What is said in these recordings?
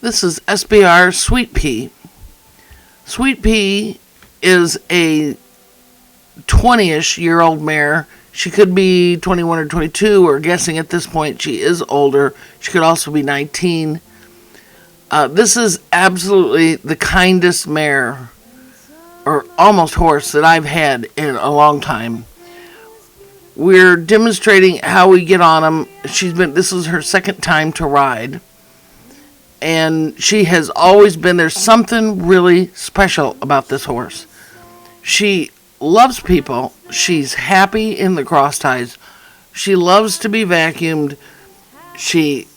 This is SBR Sweet Pea. Sweet Pea is a 20-ish year old mare. She could be 21 or 22. We're guessing at this point she is older. She could also be 19. This is absolutely the kindest mare, or almost horse, that I've had in a long time. We're demonstrating how we get on them. This is her second time to ride. And she has always been, there's something really special about this horse. She loves people. She's happy in the cross ties. She loves to be vacuumed. She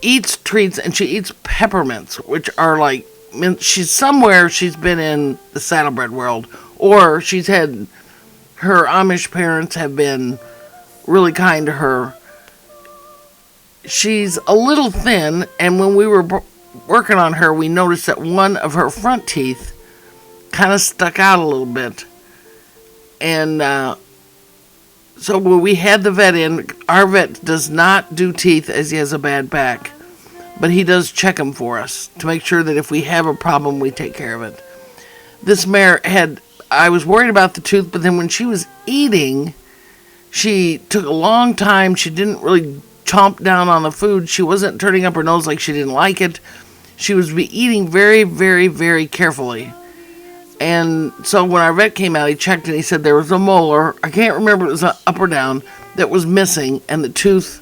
eats treats, and she eats peppermints, which are like, she's been in the saddlebred world, or her Amish parents have been really kind to her. She's a little thin, and when we were working on her, we noticed that one of her front teeth kind of stuck out a little bit. And so when we had the vet in, our vet does not do teeth as he has a bad back, but he does check them for us to make sure that if we have a problem, we take care of it. This mare I was worried about the tooth, but then when she was eating, she took a long time. She didn't really chomp down on the food. She wasn't turning up her nose like she didn't like it. She was eating very, very, very carefully. And so when our vet came out, he checked and he said there was a molar, I can't remember if it was up or down, that was missing, and the tooth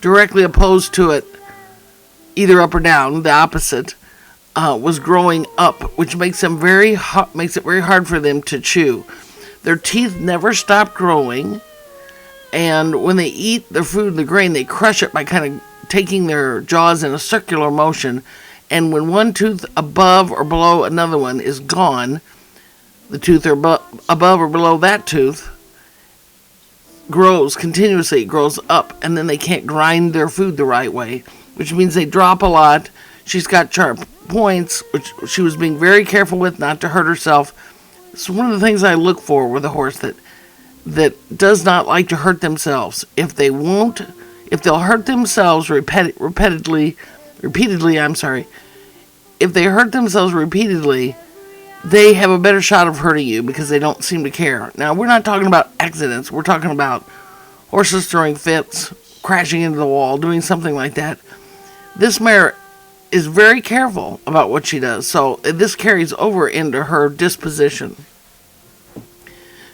directly opposed to it, either up or down, the opposite, was growing up, which makes it very hard for them to chew. Their teeth never stop growing, and when they eat the food, the grain, they crush it by kind of taking their jaws in a circular motion, and when one tooth above or below another one is gone, the tooth above or below that tooth grows continuously, it grows up, and then they can't grind their food the right way, which means they drop a lot. She's got sharp points, which she was being very careful with not to hurt herself. It's one of the things I look for with a horse that does not like to hurt themselves. If they'll hurt themselves repeatedly, if they hurt themselves repeatedly, they have a better shot of hurting you because they don't seem to care. Now, we're not talking about accidents. We're talking about horses throwing fits, crashing into the wall, doing something like that. This mare is very careful about what she does, so this carries over into her disposition.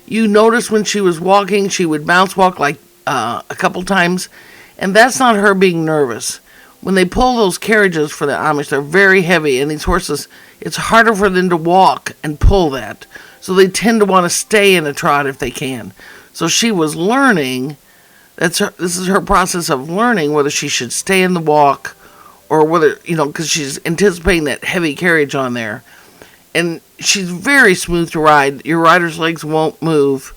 You notice when she was walking, she would bounce walk like a couple times, and that's not her being nervous. When they pull those carriages for the Amish, they're very heavy, and these horses, it's harder for them to walk and pull that, so they tend to want to stay in a trot if they can. So she was learning, this is her process of learning whether she should stay in the walk, or whether, because she's anticipating that heavy carriage on there. And she's very smooth to ride. Your rider's legs won't move.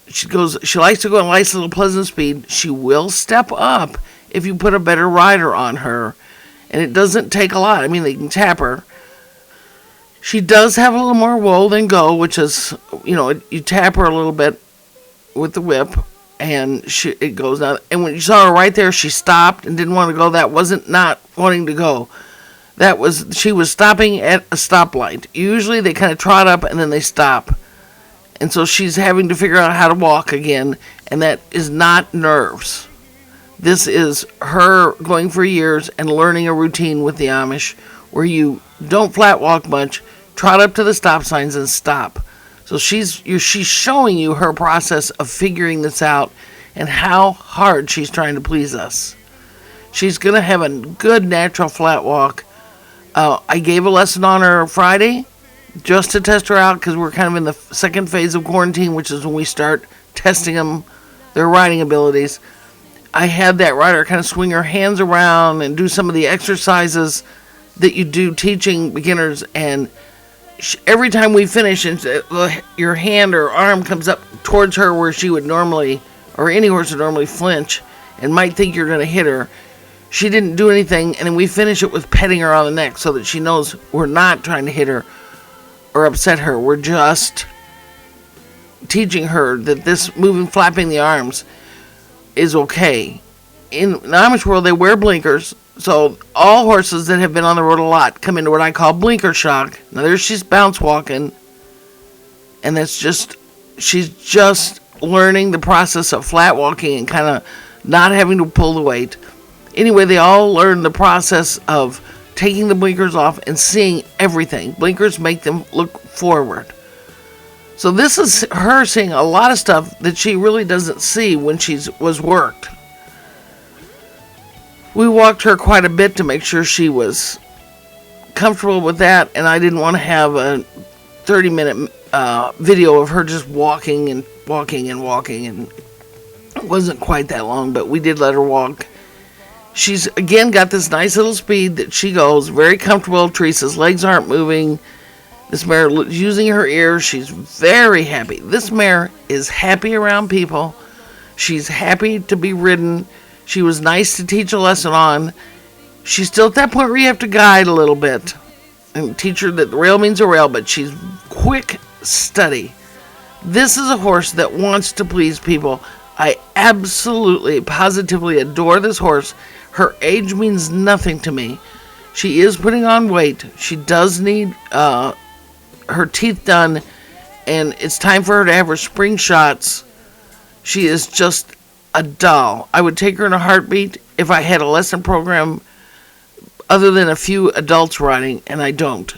She likes to go at a nice little pleasant speed. She will step up if you put a better rider on her. And it doesn't take a lot. I mean, they can tap her. She does have a little more woe than go, which is, you tap her a little bit with the whip, and it goes down. And when you saw her right there, she stopped and didn't want to go. That wasn't not wanting to go. She was stopping at a stoplight. Usually they kind of trot up and then they stop. And so she's having to figure out how to walk again, and that is not nerves. This is her going for years and learning a routine with the Amish where you don't flat walk much, trot up to the stop signs and stop. So she's showing you her process of figuring this out and how hard she's trying to please us. She's going to have a good natural flat walk. I gave a lesson on her Friday just to test her out because we're kind of in the second phase of quarantine, which is when we start testing their riding abilities. I had that rider kind of swing her hands around and do some of the exercises that you do teaching beginners, and every time we finish, and your hand or arm comes up towards her where she would normally, or any horse would normally flinch and might think you're going to hit her, she didn't do anything, and then we finish it with petting her on the neck so that she knows we're not trying to hit her or upset her. We're just teaching her that this flapping the arms is okay. In the Amish world, they wear blinkers, So all horses that have been on the road a lot come into what I call blinker shock. Now there she's bounce walking, and she's just learning the process of flat walking and kind of not having to pull the weight. Anyway, they all learn the process of taking the blinkers off and seeing everything. Blinkers make them look forward. So this is her seeing a lot of stuff that she really doesn't see when she was worked. We walked her quite a bit to make sure she was comfortable with that, and I didn't want to have a 30-minute video of her just walking and walking and walking, and it wasn't quite that long, but we did let her walk. She's again got this nice little speed that she goes, very comfortable. Teresa's legs aren't moving. This mare using her ears, she's very happy. This mare is happy around people. She's happy to be ridden. She was nice to teach a lesson on. She's still at that point where you have to guide a little bit and teach her that the rail means a rail, but she's quick study. This is a horse that wants to please people. I absolutely, positively adore this horse. Her age means nothing to me. She is putting on weight. She does need her teeth done, and it's time for her to have her spring shots. She is just a doll. I would take her in a heartbeat if I had a lesson program other than a few adults riding, and I don't.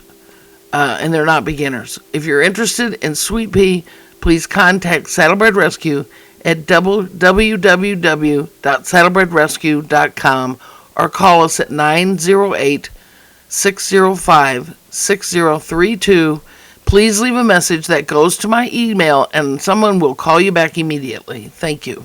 And they're not beginners. If you're interested in Sweet Pea, please contact Saddlebred Rescue at www.saddlebredrescue.com or call us at 908-605-6032. Please leave a message that goes to my email, and someone will call you back immediately. Thank you.